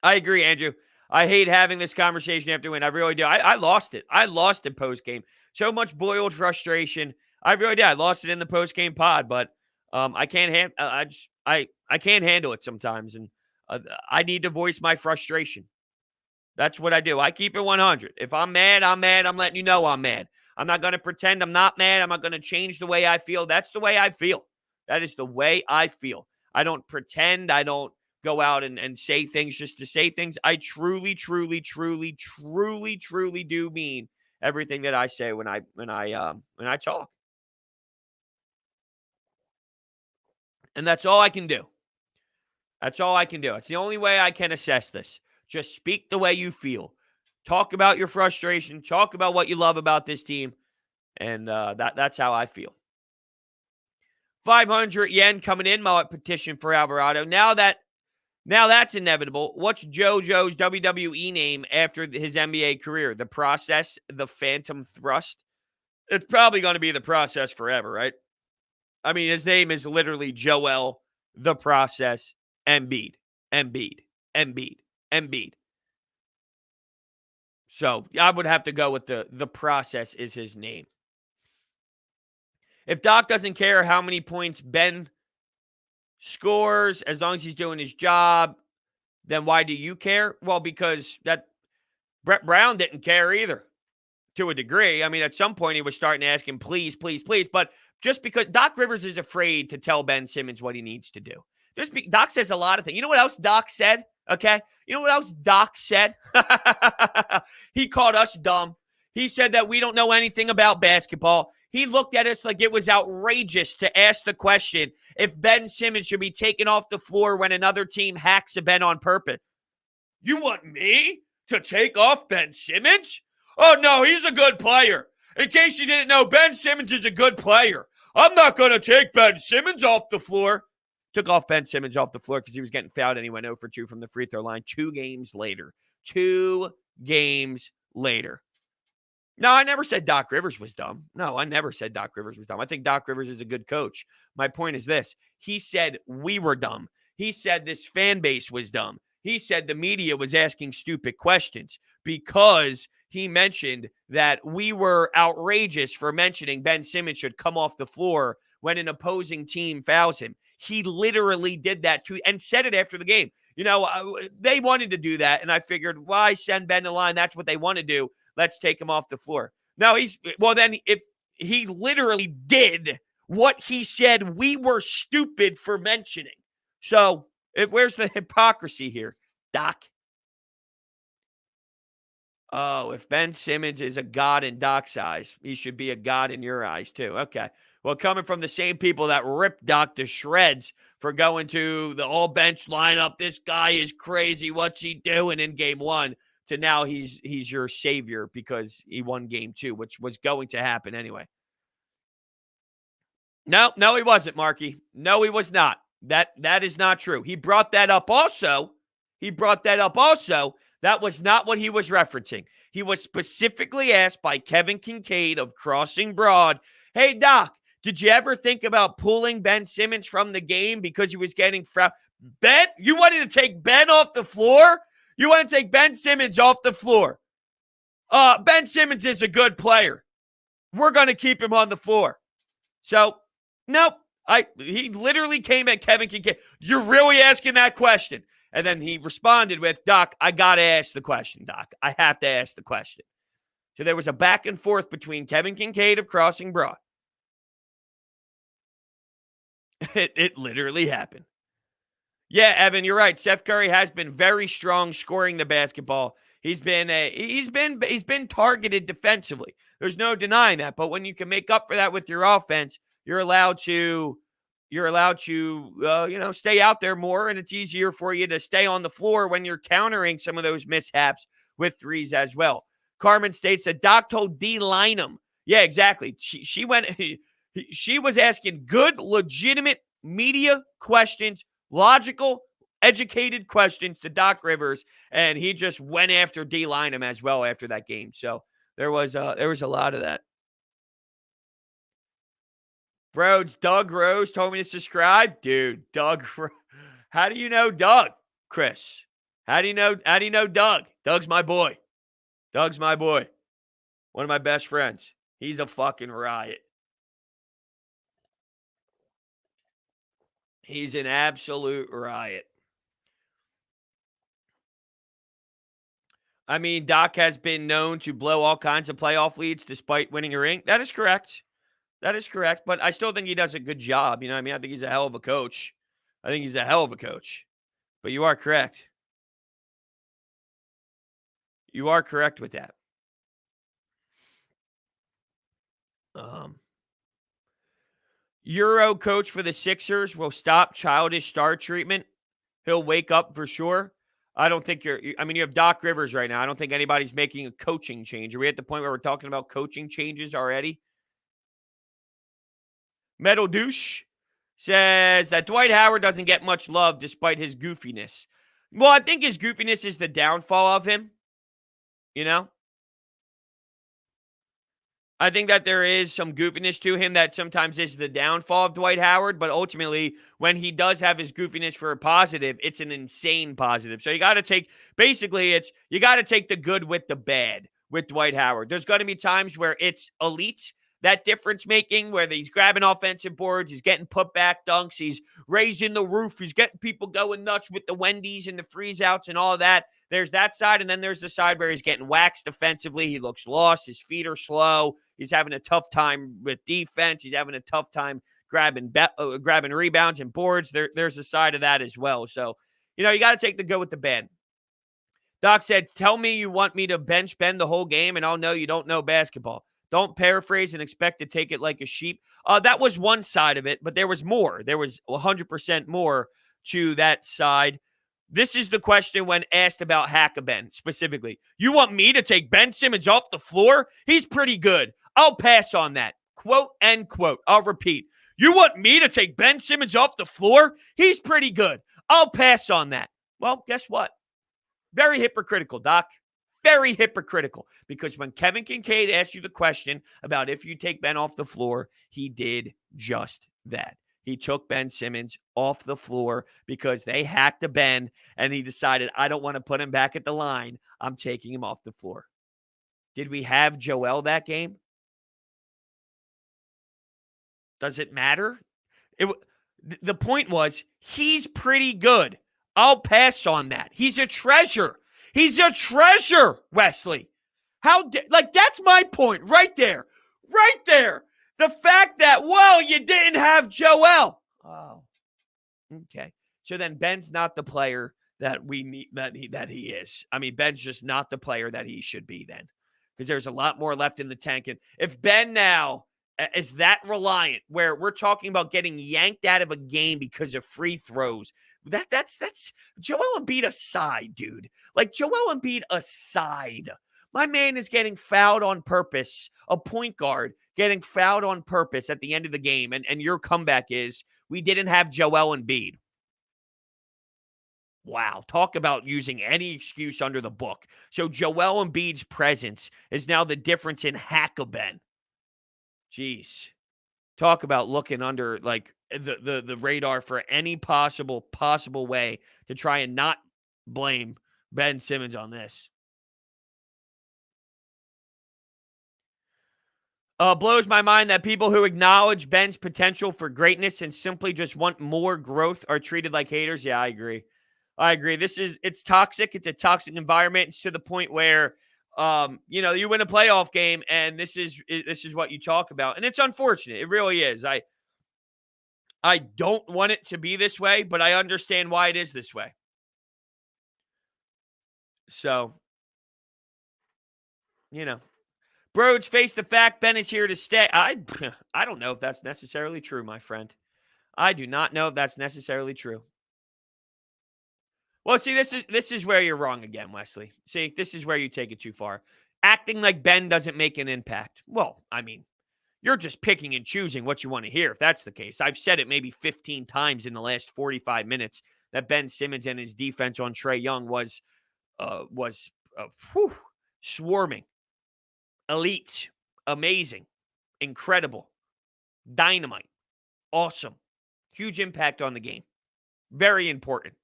[SPEAKER 1] I agree, Andrew. I hate having this conversation after win. I really do. I lost it. I lost it post-game. So much boiled frustration. I really did. I lost it in the post-game pod, but I can't I can't handle it sometimes, and I need to voice my frustration. That's what I do. I keep it 100. If I'm mad, I'm mad. I'm letting you know I'm mad. I'm not going to pretend I'm not mad. I'm not going to change the way I feel. That's the way I feel. That is the way I feel. I don't pretend. I don't go out and say things just to say things. I truly, truly, truly, truly, truly do mean everything that I say when I talk. And that's all I can do. That's all I can do. It's the only way I can assess this. Just speak the way you feel. Talk about your frustration. Talk about what you love about this team. And that's how I feel. 500 yen coming in. My petition for Alvarado. Now that Now that's inevitable. What's JoJo's WWE name after his NBA career? The Process, the Phantom Thrust? It's probably going to be the Process forever, right? I mean, his name is literally Joel the Process Embiid. Embiid. Embiid. Embiid. So I would have to go with the Process is his name. If Doc doesn't care how many points Ben scores, as long as he's doing his job, then why do you care? Well, because that Brett Brown didn't care either, to a degree. I mean, at some point he was starting to ask him, please, please, please. But just because Doc Rivers is afraid to tell Ben Simmons what he needs to do. Doc says a lot of things. You know what else Doc said? Okay. You know what else Doc said? He called us dumb. He said that we don't know anything about basketball. He looked at us like it was outrageous to ask the question if Ben Simmons should be taken off the floor when another team hacks a Ben on purpose. You want me to take off Ben Simmons? Oh, no, he's a good player. In case you didn't know, Ben Simmons is a good player. I'm not going to take Ben Simmons off the floor. Took off Ben Simmons off the floor because he was getting fouled and he went 0 for 2 from the free throw line 2 games later. 2 games later. No, I never said Doc Rivers was dumb. No, I never said Doc Rivers was dumb. I think Doc Rivers is a good coach. My point is this. He said we were dumb. He said this fan base was dumb. He said the media was asking stupid questions because he mentioned that we were outrageous for mentioning Ben Simmons should come off the floor when an opposing team fouls him. He literally did that too and said it after the game. You know, they wanted to do that, and I figured, why send Ben the line? That's what they want to do. Let's take him off the floor. Now then if he literally did what he said we were stupid for mentioning. So where's the hypocrisy here, Doc? Oh, if Ben Simmons is a god in Doc's eyes, he should be a god in your eyes too. Okay. Well, coming from the same people that ripped Doc to shreds for going to the all-bench lineup, this guy is crazy. What's he doing in game 1? To now he's your savior because he won game 2, which was going to happen anyway. No, he wasn't, Marky. No, he was not. That is not true. He brought that up also. That was not what he was referencing. He was specifically asked by Kevin Kincaid of Crossing Broad, hey, Doc, did you ever think about pulling Ben Simmons from the game because he was getting fouled? Ben, you wanted to take Ben off the floor? You want to take Ben Simmons off the floor? Ben Simmons is a good player. We're going to keep him on the floor. So, nope. He literally came at Kevin Kincaid. You're really asking that question? And then he responded with, Doc, I got to ask the question, Doc. I have to ask the question. So there was a back and forth between Kevin Kincaid of Crossing Broad. It literally happened. Yeah, Evan, you're right. Seth Curry has been very strong scoring the basketball. He's been targeted defensively. There's no denying that. But when you can make up for that with your offense, you're allowed to stay out there more, and it's easier for you to stay on the floor when you're countering some of those mishaps with threes as well. Carmen states that Doc told D. Lynham. Yeah, exactly. She was asking good, legitimate media questions, logical, educated questions to Doc Rivers, and he just went after D. Lynham as well after that game. So there was a lot of that. Brodes, Doug Rose told me to subscribe. Dude, Doug. How do you know Doug, Chris? How do you know Doug? Doug's my boy. One of my best friends. He's a fucking riot. He's an absolute riot. I mean, Doc has been known to blow all kinds of playoff leads despite winning a ring. That is correct. But I still think he does a good job. You know what I mean? I think he's a hell of a coach. But you are correct. You are correct with that. Euro coach for the Sixers will stop childish star treatment. He'll wake up for sure. I don't think you have Doc Rivers right now. I don't think anybody's making a coaching change. Are we at the point where we're talking about coaching changes already? Metal Douche says that Dwight Howard doesn't get much love despite his goofiness. Well, I think his goofiness is the downfall of him, you know? I think that there is some goofiness to him that sometimes is the downfall of Dwight Howard, but ultimately, when he does have his goofiness for a positive, it's an insane positive. So you got to take, basically, you got to take the good with the bad with Dwight Howard. There's going to be times where it's elite, that difference making, where he's grabbing offensive boards, he's getting put back dunks, he's raising the roof, he's getting people going nuts with the Wendy's and the freeze outs and all of that. There's that side, and then there's the side where he's getting waxed defensively. He looks lost. His feet are slow. He's having a tough time with defense. He's having a tough time grabbing rebounds and boards. There's a side of that as well. So, you got to take the good with the bad. Doc said, tell me you want me to bench Ben the whole game, and I'll know you don't know basketball. Don't paraphrase and expect to take it like a sheep. That was one side of it, but there was more. There was 100% more to that side. This is the question when asked about Hack-a-Ben specifically. You want me to take Ben Simmons off the floor? He's pretty good. I'll pass on that. Quote, end quote. I'll repeat. You want me to take Ben Simmons off the floor? He's pretty good. I'll pass on that. Well, guess what? Very hypocritical, Doc. Very hypocritical. Because when Kevin Kincaid asked you the question about if you take Ben off the floor, he did just that. He took Ben Simmons off the floor because they hacked a Ben, and he decided, I don't want to put him back at the line. I'm taking him off the floor. Did we have Joel that game? Does it matter? The point was, he's pretty good. I'll pass on that. He's a treasure. He's a treasure, Wesley. That's my point right there. Right there. The fact that, you didn't have Joel. Oh, okay. So then Ben's not the player that we need, that he is. I mean, Ben's just not the player that he should be then, because there's a lot more left in the tank. And if Ben now is that reliant, where we're talking about getting yanked out of a game because of free throws, that's Joel Embiid aside, dude. Like, Joel Embiid aside. My man is getting fouled on purpose, a point guard getting fouled on purpose at the end of the game, and your comeback is, we didn't have Joel Embiid. Wow, talk about using any excuse under the book. So Joel Embiid's presence is now the difference in Hack-a-Ben. Jeez. Talk about looking under, like, the radar for any possible way to try and not blame Ben Simmons on this. Blows my mind that people who acknowledge Ben's potential for greatness and simply just want more growth are treated like haters. Yeah, I agree. It's toxic. It's a toxic environment. It's to the point where, you win a playoff game and this is what you talk about. And it's unfortunate. It really is. I don't want it to be this way, but I understand why it is this way. So, Brodes face the fact Ben is here to stay. I don't know if that's necessarily true, my friend. I do not know if that's necessarily true. Well, see, this is where you're wrong again, Wesley. See, this is where you take it too far. Acting like Ben doesn't make an impact. Well, I mean, you're just picking and choosing what you want to hear if that's the case. I've said it maybe 15 times in the last 45 minutes that Ben Simmons and his defense on Trae Young was swarming. Elite, amazing, incredible, dynamite, awesome, huge impact on the game. Very important.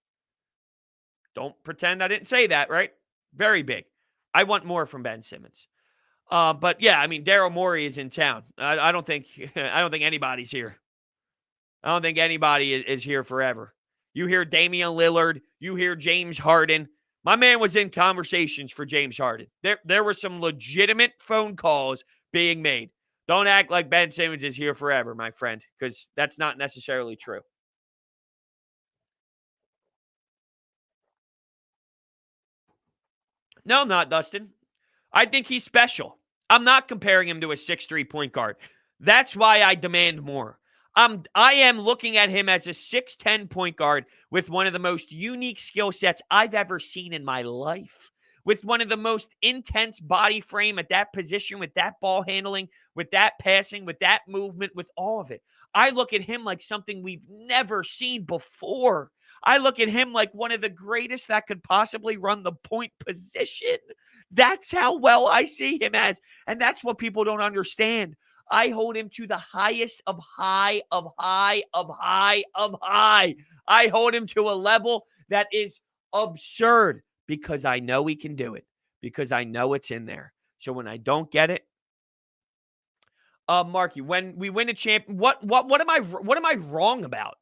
[SPEAKER 1] Don't pretend I didn't say that, right? Very big. I want more from Ben Simmons. But yeah, I mean, Daryl Morey is in town. I don't think anybody's here. I don't think anybody is here forever. You hear Damian Lillard, you hear James Harden. My man was in conversations for James Harden. There were some legitimate phone calls being made. Don't act like Ben Simmons is here forever, my friend, because that's not necessarily true. No, I'm not, Dustin. I think he's special. I'm not comparing him to a 6'3" point guard. That's why I demand more. I am looking at him as a 6'10" point guard with one of the most unique skill sets I've ever seen in my life. with one of the most intense body frame at that position, with that ball handling, with that passing, with that movement, with all of it. I look at him like something we've never seen before. I look at him like one of the greatest that could possibly run the point position. That's how well I see him as. And that's what people don't understand. I hold him to the highest of high, of high, of high, of high. I hold him to a level that is absurd because I know he can do it, because I know it's in there. So when I don't get it, Marky, when we win a champ, what am I wrong about?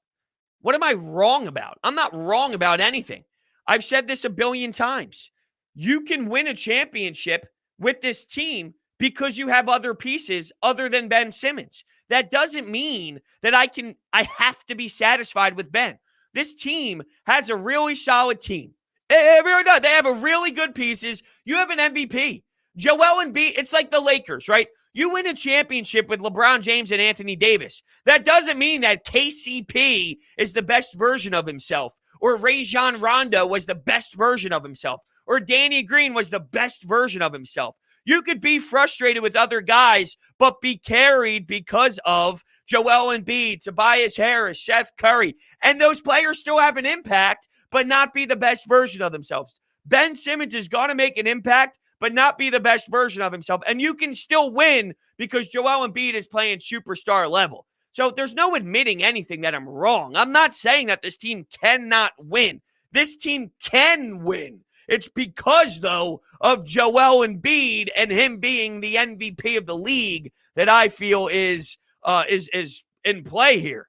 [SPEAKER 1] What am I wrong about? I'm not wrong about anything. I've said this a billion times. You can win a championship with this team because you have other pieces other than Ben Simmons. That doesn't mean that I have to be satisfied with Ben. This team has a really solid team. Everyone does. They have a really good pieces. You have an MVP. Joel Embiid, it's like the Lakers, right? You win a championship with LeBron James and Anthony Davis. That doesn't mean that KCP is the best version of himself, or Rajon Rondo was the best version of himself, or Danny Green was the best version of himself. You could be frustrated with other guys, but be carried because of Joel Embiid, Tobias Harris, Seth Curry, and those players still have an impact, but not be the best version of themselves. Ben Simmons is going to make an impact, but not be the best version of himself. And you can still win because Joel Embiid is playing superstar level. So there's no admitting anything that I'm wrong. I'm not saying that this team cannot win. This team can win. It's because, though, of Joel Embiid and him being the MVP of the league that I feel is in play here.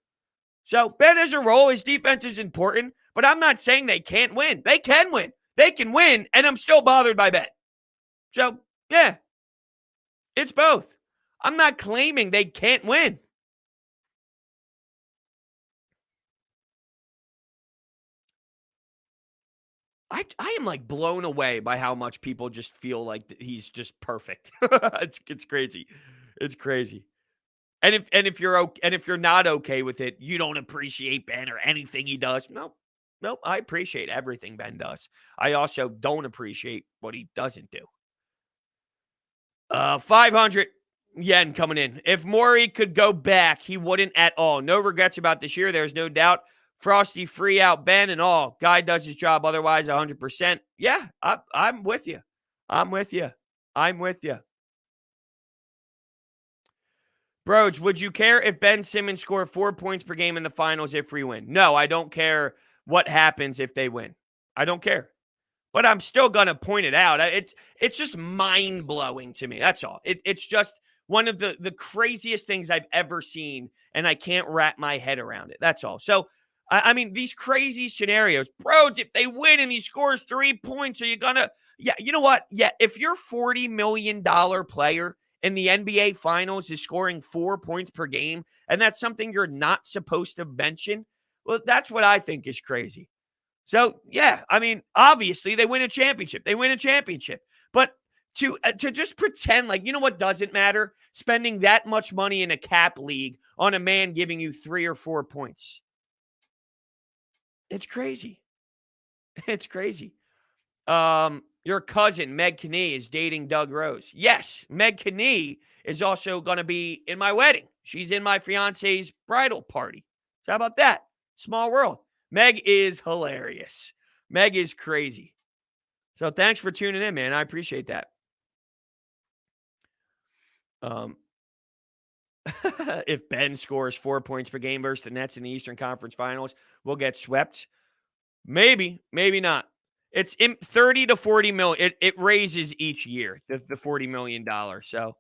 [SPEAKER 1] So Ben has a role. His defense is important, but I'm not saying they can't win. They can win. They can win, and I'm still bothered by Ben. So, yeah, it's both. I'm not claiming they can't win. I am like blown away by how much people just feel like he's just perfect. It's crazy. It's crazy. And if you're not okay with it, you don't appreciate Ben or anything he does. Nope. I appreciate everything Ben does. I also don't appreciate what he doesn't do. 500 yen coming in. If Morey could go back, he wouldn't at all. No regrets about this year. There's no doubt. Frosty, free out Ben and all. Guy does his job otherwise 100%. Yeah, I'm with you. I'm with you. Brodes, would you care if Ben Simmons scored 4 points per game in the finals if we win? No, I don't care what happens if they win. I don't care. But I'm still going to point it out. It's just mind-blowing to me. That's all. It's just one of the craziest things I've ever seen, and I can't wrap my head around it. That's all. So, I mean, these crazy scenarios. Bro, if they win and he scores 3 points, are you going to – yeah, you know what? Yeah, if your $40 million player in the NBA Finals is scoring 4 points per game, and that's something you're not supposed to mention, well, that's what I think is crazy. So, yeah, I mean, obviously they win a championship. But to just pretend like, you know what doesn't matter? Spending that much money in a cap league on a man giving you 3 or 4 points. It's crazy. It's crazy. Your cousin, Meg Kinney, is dating Doug Rose. Yes, Meg Kinney is also going to be in my wedding. She's in my fiance's bridal party. So how about that? Small world. Meg is hilarious. Meg is crazy. So thanks for tuning in, man. I appreciate that. If Ben scores 4 points per game versus the Nets in the Eastern Conference Finals, we'll get swept. Maybe not. It's 30 to 40 million. It raises each year, the $40 million. So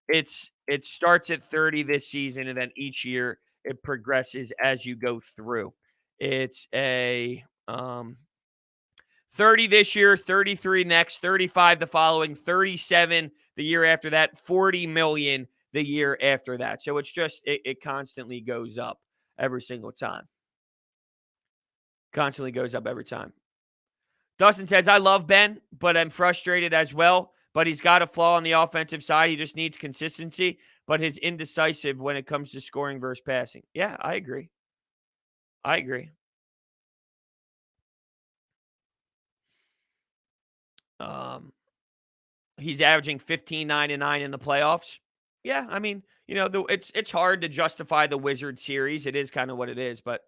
[SPEAKER 1] it starts at 30 this season, and then each year it progresses as you go through. It's a 30 this year, 33 next, 35 the following, 37 the year after that, 40 million the year after that. So it's just it constantly goes up every single time. Constantly goes up every time. Dustin says, I love Ben, but I'm frustrated as well. But he's got a flaw on the offensive side. He just needs consistency, but he's indecisive when it comes to scoring versus passing. Yeah, I agree. Um, he's averaging 15, 9, and 9 in the playoffs. Yeah, I mean, it's hard to justify the Wizard series. It is kind of what it is, but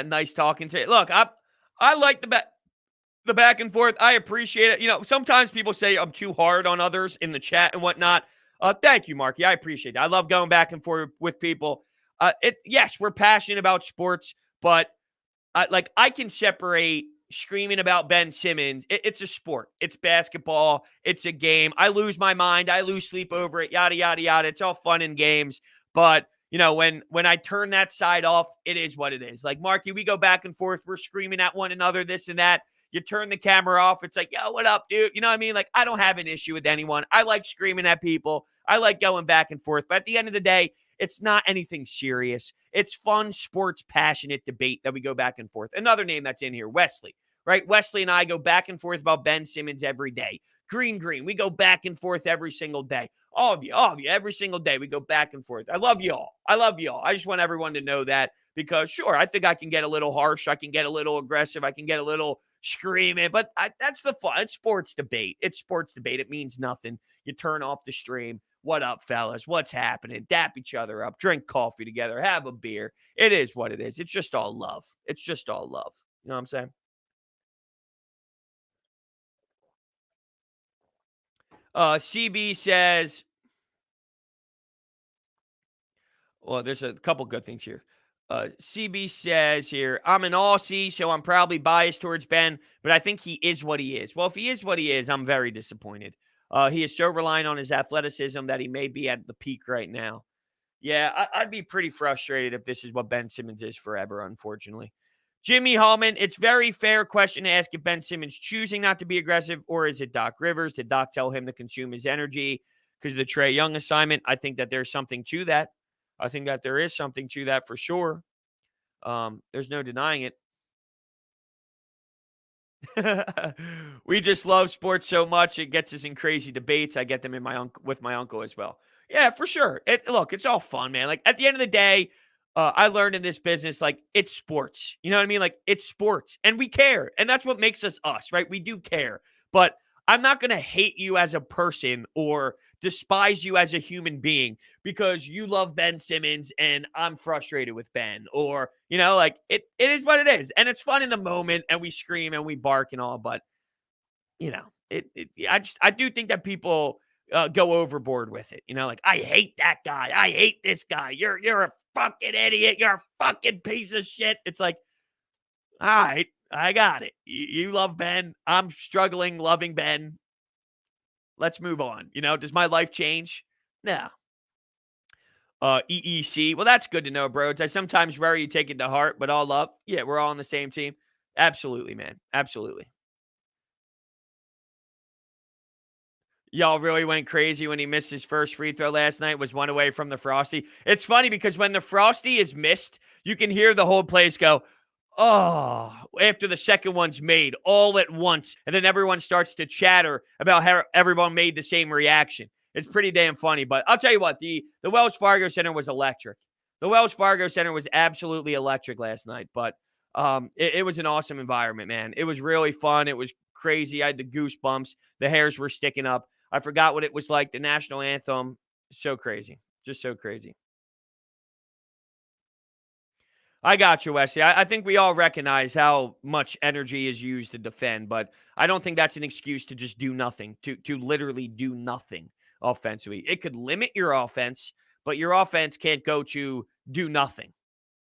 [SPEAKER 1] nice talking to you. Look, I like the back and forth. I appreciate it. Sometimes people say I'm too hard on others in the chat and whatnot. Thank you, Marky. I appreciate it. I love going back and forth with people. Yes, we're passionate about sports, but I can separate screaming about Ben Simmons. It's a sport. It's basketball. It's a game. I lose my mind. I lose sleep over it. Yada yada yada. It's all fun and games. But when I turn that side off, it is what it is. Like Marky, we go back and forth. We're screaming at one another, this and that. You turn the camera off. It's like, yo, what up, dude? You know what I mean? Like, I don't have an issue with anyone. I like screaming at people. I like going back and forth. But at the end of the day, it's not anything serious. It's fun, sports, passionate debate that we go back and forth. Another name that's in here, Wesley, right? Wesley and I go back and forth about Ben Simmons every day. Green, we go back and forth every single day. All of you, every single day we go back and forth. I love you all. I just want everyone to know that because, sure, I think I can get a little harsh. I can get a little aggressive. I can get a little screaming, but that's the fun. It's sports debate. It means nothing. You turn off the stream. What up, fellas? What's happening? Dap each other up. Drink coffee together. Have a beer. It is what it is. It's just all love. You know what I'm saying? CB says, well, there's a couple good things here. CB says here, I'm an Aussie, so I'm probably biased towards Ben, but I think he is what he is. Well, if he is what he is, I'm very disappointed. He is so reliant on his athleticism that he may be at the peak right now. Yeah, I'd be pretty frustrated if this is what Ben Simmons is forever, unfortunately. Jimmy Hallman, it's very fair question to ask if Ben Simmons choosing not to be aggressive or is it Doc Rivers? Did Doc tell him to consume his energy because of the Trae Young assignment? I think that there's something to that. I think that there is something to that for sure. There's no denying it. We just love sports so much it gets us in crazy debates. I get them with my uncle as well. Yeah, for sure. Look, it's all fun, man. Like at the end of the day, I learned in this business, like it's sports. You know what I mean? Like it's sports, and we care, and that's what makes us us, right? We do care, but I'm not gonna hate you as a person or despise you as a human being because you love Ben Simmons and I'm frustrated with Ben, or like it is what it is, and it's fun in the moment, and we scream and we bark and all, but I do think that people go overboard with it. Like I hate that guy. I hate this guy. You're a fucking idiot. You're a fucking piece of shit. It's like, all right, I got it. You love Ben. I'm struggling loving Ben. Let's move on. Does my life change? No. EEC. Well, that's good to know, Brodes. I sometimes worry you take it to heart, but all love. Yeah, we're all on the same team. Absolutely, man. Absolutely. Y'all really went crazy when he missed his first free throw last night, was one away from the Frosty. It's funny because when the Frosty is missed, you can hear the whole place go, oh, after the second one's made all at once. And then everyone starts to chatter about how everyone made the same reaction. It's pretty damn funny. But I'll tell you what, the Wells Fargo Center was electric. The Wells Fargo Center was absolutely electric last night. But it was an awesome environment, man. It was really fun. It was crazy. I had the goosebumps. The hairs were sticking up. I forgot what it was like. The national anthem. So crazy. Just so crazy. I got you, Wesley. I think we all recognize how much energy is used to defend, but I don't think that's an excuse to just do nothing, to literally do nothing offensively. It could limit your offense, but your offense can't go to do nothing.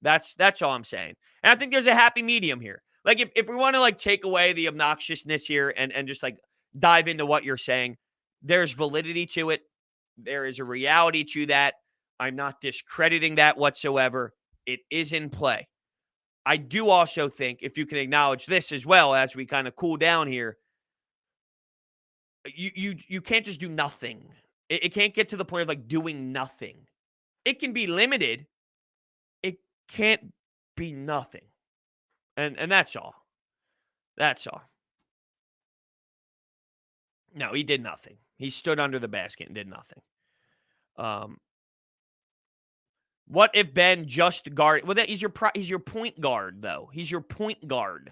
[SPEAKER 1] That's all I'm saying. And I think there's a happy medium here. Like if we want to like take away the obnoxiousness here and just like dive into what you're saying, there's validity to it. There is a reality to that. I'm not discrediting that whatsoever. It is in play. I do also think, if you can acknowledge this as well as we kind of cool down here, you can't just do nothing. It can't get to the point of like doing nothing. It can be limited. It can't be nothing. And that's all. That's all. No, he did nothing. He stood under the basket and did nothing. What if Ben just guard? Well, he's your point guard though. He's your point guard.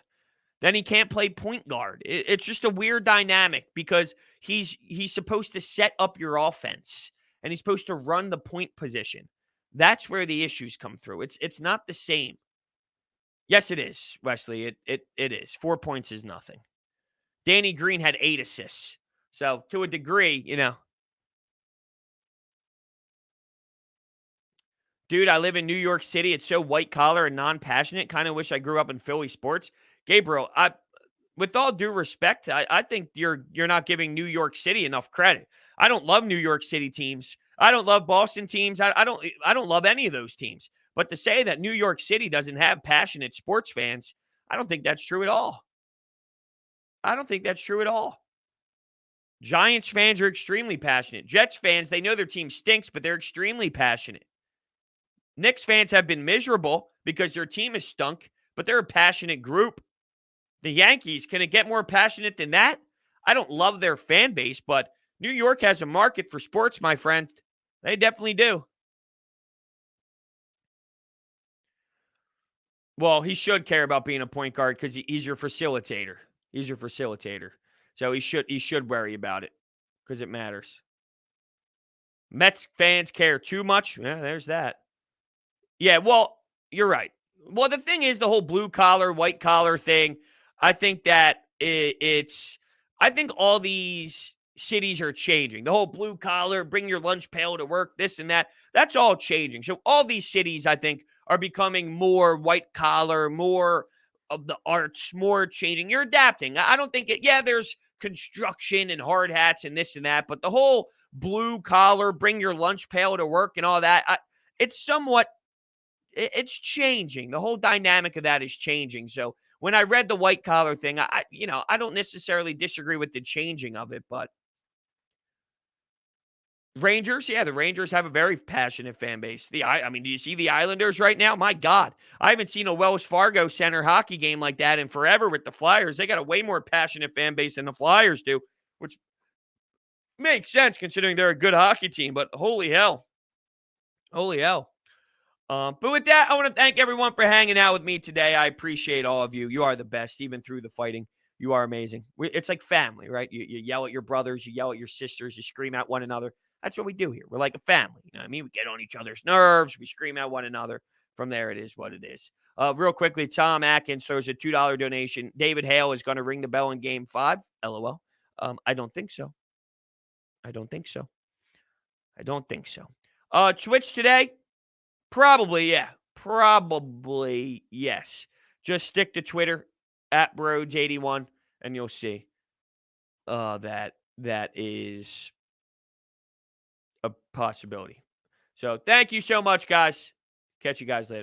[SPEAKER 1] then he can't play point guard. It's just a weird dynamic because he's supposed to set up your offense and he's supposed to run the point position. That's where the issues come through. It's not the same. Yes, it is, Wesley. It is. 4 points is nothing. Danny Green had 8 assists. So to a degree, dude, I live in New York City. It's so white collar and non-passionate. Kind of wish I grew up in Philly sports. Gabriel, with all due respect, I think you're not giving New York City enough credit. I don't love New York City teams. I don't love Boston teams. I don't love any of those teams. But to say that New York City doesn't have passionate sports fans, I don't think that's true at all. I don't think that's true at all. Giants fans are extremely passionate. Jets fans, they know their team stinks, but they're extremely passionate. Knicks fans have been miserable because their team is stunk, but they're a passionate group. The Yankees, can it get more passionate than that? I don't love their fan base, but New York has a market for sports, my friend. They definitely do. Well, he should care about being a point guard because he's your facilitator. He's your facilitator. So he should worry about it because it matters. Mets fans care too much. Yeah, there's that. Yeah, well, you're right. Well, the thing is, the whole blue collar, white collar thing, I think that I think all these cities are changing. The whole blue collar, bring your lunch pail to work, this and that, that's all changing. So all these cities, I think, are becoming more white collar, more of the arts, more changing. You're adapting. I don't think there's construction and hard hats and this and that, but the whole blue collar, bring your lunch pail to work and all that, it's somewhat it's changing. The whole dynamic of that is changing. So when I read the white collar thing, I don't necessarily disagree with the changing of it, but Rangers, yeah, the Rangers have a very passionate fan base. I mean, do you see the Islanders right now? My God, I haven't seen a Wells Fargo Center hockey game like that in forever with the Flyers. They got a way more passionate fan base than the Flyers do, which makes sense considering they're a good hockey team. But holy hell, holy hell. But with that, I want to thank everyone for hanging out with me today. I appreciate all of you. You are the best, even through the fighting. You are amazing. It's like family, right? You yell at your brothers, you yell at your sisters, you scream at one another. That's what we do here. We're like a family. You know what I mean? We get on each other's nerves. We scream at one another. From there, it is what it is. Real quickly, Tom Atkins throws a $2 donation. David Hale is going to ring the bell in Game 5. LOL. I don't think so. I don't think so. I don't think so. Twitch today. Probably, yeah. Probably, yes. Just stick to Twitter at Brodes81, and you'll see that is a possibility. So thank you so much, guys. Catch you guys later.